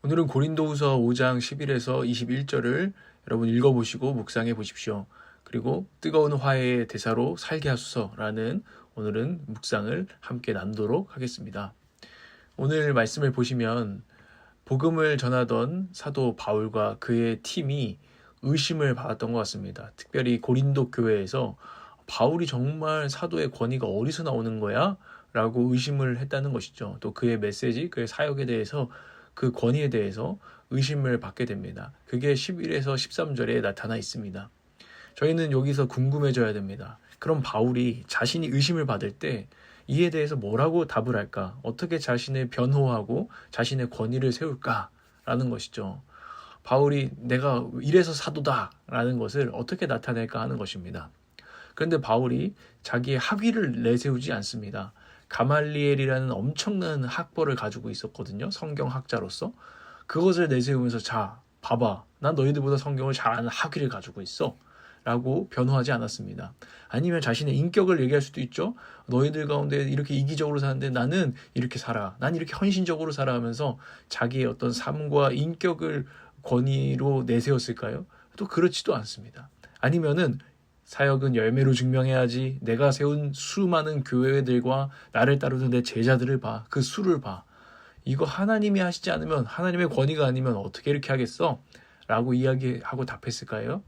오늘은 고린도후서 5장 11에서 21절을 여러분 읽어보시고 묵상해 보십시오. 그리고 뜨거운 화해의 대사로 살게 하소서라는 오늘은 묵상을 함께 나누도록 하겠습니다. 오늘 말씀을 보시면 복음을 전하던 사도 바울과 그의 팀이 의심을 받았던 것 같습니다. 특별히 고린도 교회에서 바울이 정말 사도의 권위가 어디서 나오는 거야? 라고 의심을 했다는 것이죠. 또 그의 메시지, 그의 사역에 대해서 그 권위에 대해서 의심을 받게 됩니다. 그게 11에서 13절에 나타나 있습니다. 저희는 여기서 궁금해져야 됩니다. 그럼 바울이 자신이 의심을 받을 때 이에 대해서 뭐라고 답을 할까? 어떻게 자신을 변호하고 자신의 권위를 세울까라는 것이죠. 바울이 내가 이래서 사도다라는 것을 어떻게 나타낼까 하는 것입니다. 그런데 바울이 자기의 학위를 내세우지 않습니다. 가말리엘이라는 엄청난 학벌을 가지고 있었거든요. 성경학자로서. 그것을 내세우면서 자, 봐봐. 난 너희들보다 성경을 잘 아는 학위를 가지고 있어. 라고 변호하지 않았습니다. 아니면 자신의 인격을 얘기할 수도 있죠. 너희들 가운데 이렇게 이기적으로 사는데 나는 이렇게 살아. 난 이렇게 헌신적으로 살아 하면서 자기의 어떤 삶과 인격을 권위로 내세웠을까요? 또 그렇지도 않습니다. 아니면은 사역은 열매로 증명해야지. 내가 세운 수많은 교회들과 나를 따르는 내 제자들을 봐. 그 수를 봐. 이거 하나님이 하시지 않으면, 하나님의 권위가 아니면 어떻게 이렇게 하겠어? 라고 이야기하고 답했을까요?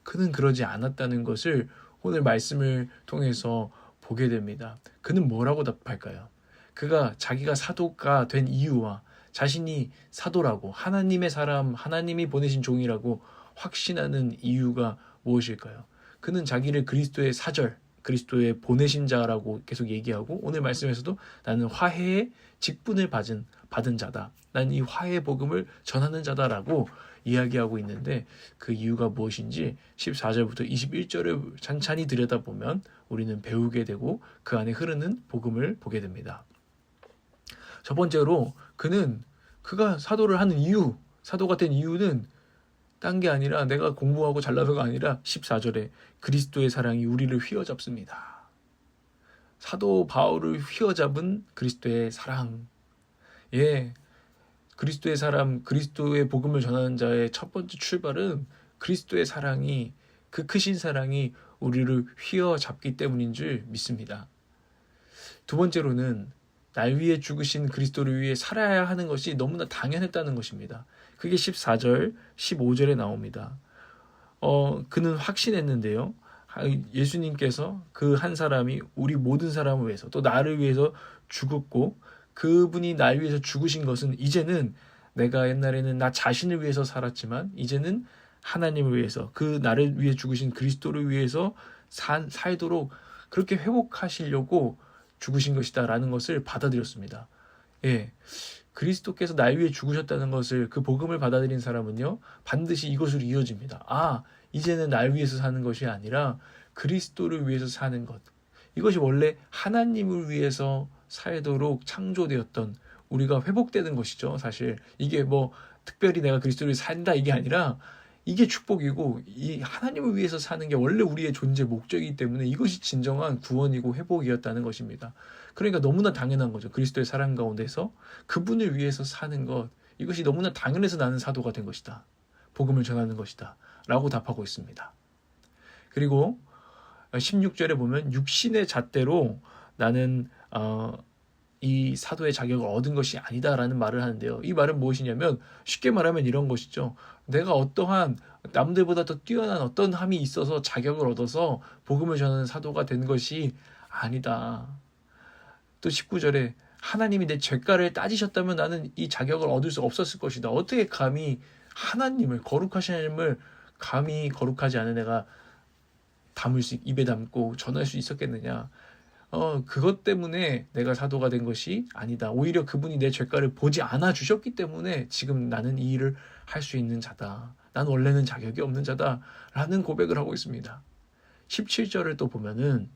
그는 그러지 않았다는 것을 오늘 말씀을 통해서 보게 됩니다. 그는 뭐라고 답할까요? 그가 자기가 사도가 된 이유와 자신이 사도라고, 하나님의 사람, 하나님이 보내신 종이라고 확신하는 이유가 무엇일까요? 그는 자기를 그리스도의 사절, 그리스도의 보내신 자라고 계속 얘기하고 오늘 말씀에서도 나는 화해의 직분을 받은 자다. 난 이 화해의 복음을 전하는 자다라고 이야기하고 있는데 그 이유가 무엇인지 14절부터 21절을 찬찬히 들여다보면 우리는 배우게 되고 그 안에 흐르는 복음을 보게 됩니다. 첫 번째로 그가 사도를 하는 이유, 사도가 된 이유는 딴 게 아니라 내가 공부하고 잘나서가 아니라 14절에 그리스도의 사랑이 우리를 휘어잡습니다. 사도 바울을 휘어잡은 그리스도의 사랑. 예, 그리스도의 사람, 그리스도의 복음을 전하는 자의 첫 번째 출발은 그리스도의 사랑이, 그 크신 사랑이 우리를 휘어잡기 때문인 줄 믿습니다. 두 번째로는 날 위해 죽으신 그리스도를 위해 살아야 하는 것이 너무나 당연했다는 것입니다. 그게 14절, 15절에 나옵니다. 그는 확신했는데요. 예수님께서 그 한 사람이 우리 모든 사람을 위해서 또 나를 위해서 죽었고 그분이 날 위해서 죽으신 것은 이제는 내가 옛날에는 나 자신을 위해서 살았지만 이제는 하나님을 위해서 그 나를 위해 죽으신 그리스도를 위해서 살도록 그렇게 회복하시려고 죽으신 것이다 라는 것을 받아들였습니다. 예, 그리스도께서 날 위해 죽으셨다는 것을 그 복음을 받아들인 사람은요 반드시 이것으로 이어집니다. 아, 이제는 날 위해서 사는 것이 아니라 그리스도를 위해서 사는 것. 이것이 원래 하나님을 위해서 살도록 창조되었던 우리가 회복되는 것이죠. 사실 이게 뭐 특별히 내가 그리스도를 산다 이게 아니라 이게 축복이고 이 하나님을 위해서 사는 게 원래 우리의 존재 목적이기 때문에 이것이 진정한 구원이고 회복이었다는 것입니다. 그러니까 너무나 당연한 거죠. 그리스도의 사랑 가운데서 그분을 위해서 사는 것, 이것이 너무나 당연해서 나는 사도가 된 것이다. 복음을 전하는 것이다. 라고 답하고 있습니다. 그리고 16절에 보면 육신의 잣대로 나는 이 사도의 자격을 얻은 것이 아니다라는 말을 하는데요. 이 말은 무엇이냐면 쉽게 말하면 이런 것이죠. 내가 어떠한 남들보다 더 뛰어난 어떤 함이 있어서 자격을 얻어서 복음을 전하는 사도가 된 것이 아니다. 또 19절에 하나님이 내 죄가를 따지셨다면 나는 이 자격을 얻을 수 없었을 것이다. 어떻게 감히 하나님을, 거룩하신 하나님을 감히 거룩하지 않은 내가 입에 담고 전할 수 있었겠느냐. 그것 때문에 내가 사도가 된 것이 아니다. 오히려 그분이 내 죄가를 보지 않아 주셨기 때문에 지금 나는 이 일을 할 수 있는 자다. 난 원래는 자격이 없는 자다. 라는 고백을 하고 있습니다. 17절을 또 보면은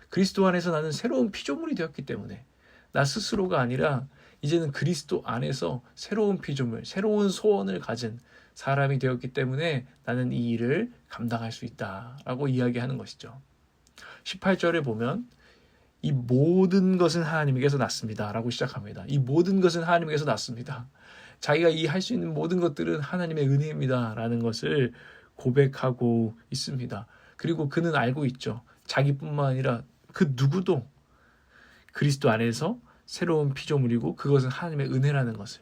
그리스도 안에서 나는 새로운 피조물이 되었기 때문에 나 스스로가 아니라 이제는 그리스도 안에서 새로운 피조물, 새로운 소원을 가진 사람이 되었기 때문에 나는 이 일을 감당할 수 있다라고 이야기하는 것이죠. 18절에 보면 이 모든 것은 하나님에게서 났습니다 라고 시작합니다. 이 모든 것은 하나님에게서 났습니다. 자기가 이 할 수 있는 모든 것들은 하나님의 은혜입니다 라는 것을 고백하고 있습니다. 그리고 그는 알고 있죠. 자기뿐만 아니라 그 누구도 그리스도 안에서 새로운 피조물이고 그것은 하나님의 은혜라는 것을,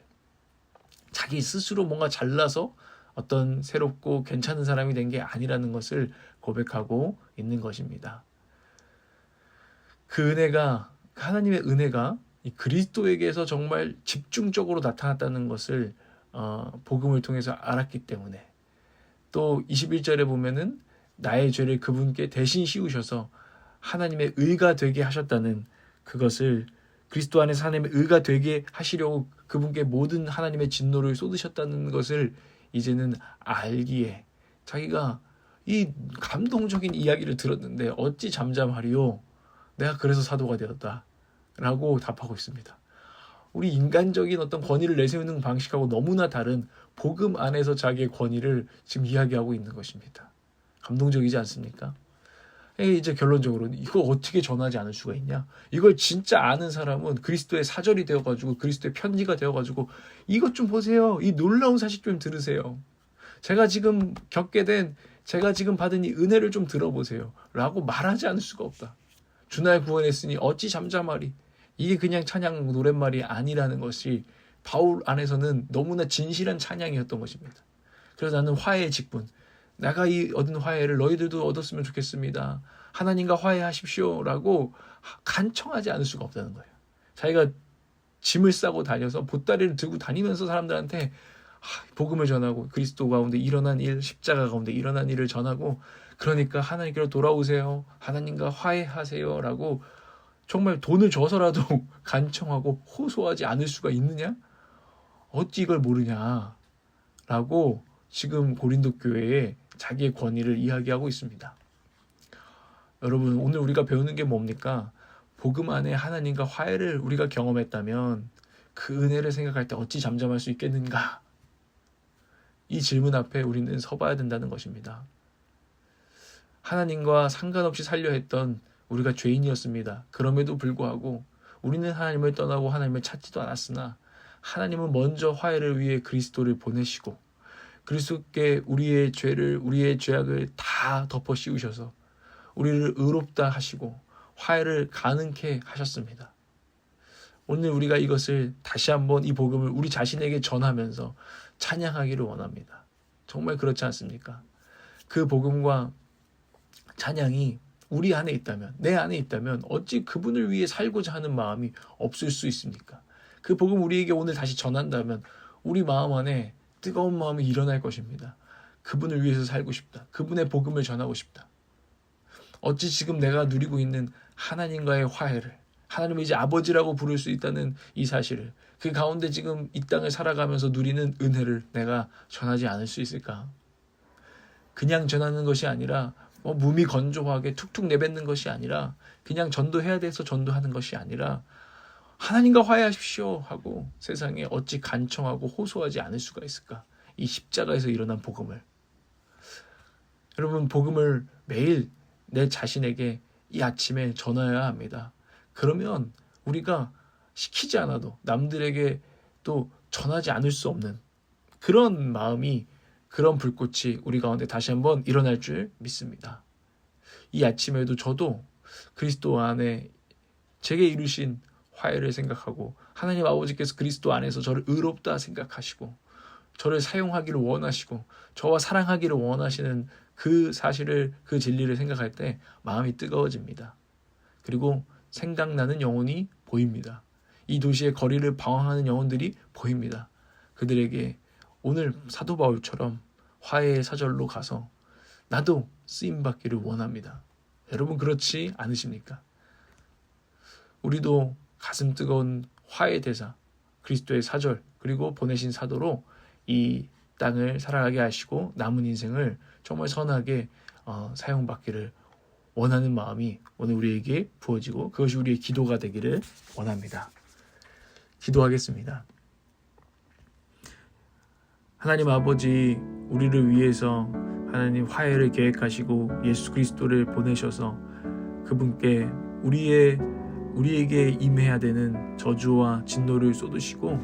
자기 스스로 뭔가 잘나서 어떤 새롭고 괜찮은 사람이 된 게 아니라는 것을 고백하고 있는 것입니다. 그 은혜가, 하나님의 은혜가 이 그리스도에게서 정말 집중적으로 나타났다는 것을 복음을 통해서 알았기 때문에, 또 21절에 보면은 나의 죄를 그분께 대신 씌우셔서 하나님의 의가 되게 하셨다는 그것을, 그리스도 안에서 하나님의 의가 되게 하시려고 그분께 모든 하나님의 진노를 쏟으셨다는 것을 이제는 알기에 자기가 이 감동적인 이야기를 들었는데 어찌 잠잠하리요? 내가 그래서 사도가 되었다 라고 답하고 있습니다. 우리 인간적인 어떤 권위를 내세우는 방식하고 너무나 다른 복음 안에서 자기의 권위를 지금 이야기하고 있는 것입니다. 감동적이지 않습니까? 이제 결론적으로 이거 어떻게 전하지 않을 수가 있냐? 이걸 진짜 아는 사람은 그리스도의 사절이 되어가지고 그리스도의 편지가 되어가지고 이것 좀 보세요. 이 놀라운 사실 좀 들으세요. 제가 지금 겪게 된, 제가 지금 받은 이 은혜를 좀 들어보세요 라고 말하지 않을 수가 없다. 주날 구원했으니 어찌 잠잠하리. 이게 그냥 찬양 노랫말이 아니라는 것이 바울 안에서는 너무나 진실한 찬양이었던 것입니다. 그래서 나는 화해의 직분, 내가 이 얻은 화해를 너희들도 얻었으면 좋겠습니다. 하나님과 화해하십시오 라고 간청하지 않을 수가 없다는 거예요. 자기가 짐을 싸고 다녀서 보따리를 들고 다니면서 사람들한테 복음을 전하고 그리스도 가운데 일어난 일, 십자가 가운데 일어난 일을 전하고, 그러니까 하나님께로 돌아오세요, 하나님과 화해하세요 라고 정말 돈을 줘서라도 간청하고 호소하지 않을 수가 있느냐? 어찌 이걸 모르냐 라고 지금 고린도 교회에 자기의 권위를 이야기하고 있습니다. 여러분, 오늘 우리가 배우는 게 뭡니까? 복음 안에 하나님과 화해를 우리가 경험했다면 그 은혜를 생각할 때 어찌 잠잠할 수 있겠는가? 이 질문 앞에 우리는 서봐야 된다는 것입니다. 하나님과 상관없이 살려 했던 우리가 죄인이었습니다. 그럼에도 불구하고 우리는 하나님을 떠나고 하나님을 찾지도 않았으나 하나님은 먼저 화해를 위해 그리스도를 보내시고 그리스도께 우리의 죄를, 우리의 죄악을 다 덮어 씌우셔서 우리를 의롭다 하시고 화해를 가능케 하셨습니다. 오늘 우리가 이것을 다시 한번 이 복음을 우리 자신에게 전하면서 찬양하기를 원합니다. 정말 그렇지 않습니까? 그 복음과 찬양이 우리 안에 있다면, 내 안에 있다면 어찌 그분을 위해 살고자 하는 마음이 없을 수 있습니까? 그 복음 우리에게 오늘 다시 전한다면 우리 마음 안에 뜨거운 마음이 일어날 것입니다. 그분을 위해서 살고 싶다. 그분의 복음을 전하고 싶다. 어찌 지금 내가 누리고 있는 하나님과의 화해를, 하나님을 이제 아버지라고 부를 수 있다는 이 사실을, 그 가운데 지금 이 땅을 살아가면서 누리는 은혜를 내가 전하지 않을 수 있을까? 그냥 전하는 것이 아니라 무미건조하게 툭툭 내뱉는 것이 아니라, 그냥 전도해야 돼서 전도하는 것이 아니라 하나님과 화해하십시오 하고 세상에 어찌 간청하고 호소하지 않을 수가 있을까? 이 십자가에서 일어난 복음을. 여러분, 복음을 매일 내 자신에게 이 아침에 전해야 합니다. 그러면 우리가 시키지 않아도 남들에게 또 전하지 않을 수 없는 그런 마음이, 그런 불꽃이 우리 가운데 다시 한번 일어날 줄 믿습니다. 이 아침에도 저도 그리스도 안에 제게 이루신 화해를 생각하고 하나님 아버지께서 그리스도 안에서 저를 의롭다 생각하시고 저를 사용하기를 원하시고 저와 사랑하기를 원하시는 그 사실을, 그 진리를 생각할 때 마음이 뜨거워집니다. 그리고 생각나는 영혼이 보입니다. 이 도시의 거리를 방황하는 영혼들이 보입니다. 그들에게 오늘 사도 바울처럼 화해의 사절로 가서 나도 쓰임받기를 원합니다. 여러분, 그렇지 않으십니까? 우리도 가슴 뜨거운 화해의 대사, 그리스도의 사절, 그리고 보내신 사도로 이 땅을 살아가게 하시고 남은 인생을 정말 선하게 사용받기를 원하는 마음이 오늘 우리에게 부어지고 그것이 우리의 기도가 되기를 원합니다. 기도하겠습니다. 하나님 아버지, 우리를 위해서 하나님 화해를 계획하시고 예수 그리스도를 보내셔서 그분께 우리의 우리에게 임해야 되는 저주와 진노를 쏟으시고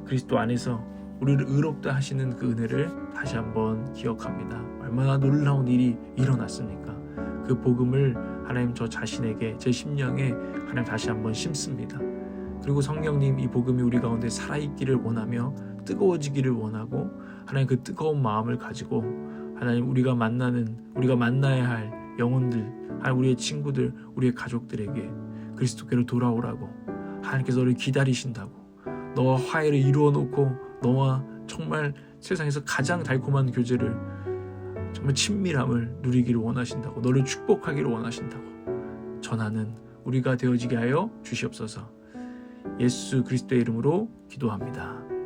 그리스도 안에서 우리를 의롭다 하시는 그 은혜를 다시 한번 기억합니다. 얼마나 놀라운 일이 일어났습니까? 그 복음을 하나님 저 자신에게 제 심령에 하나님 다시 한번 심습니다. 그리고 성령님 이 복음이 우리 가운데 살아있기를 원하며 뜨거워지기를 원하고 하나님 그 뜨거운 마음을 가지고 하나님 우리가 만나야 할 영혼들, 하나님 우리의 친구들, 우리의 가족들에게 그리스도께로 돌아오라고 하나님께서 너를 기다리신다고 너와 화해를 이루어 놓고 너와 정말 세상에서 가장 달콤한 교제를 정말 친밀함을 누리기를 원하신다고 너를 축복하기를 원하신다고 전하는 우리가 되어지게 하여 주시옵소서. 예수 그리스도의 이름으로 기도합니다.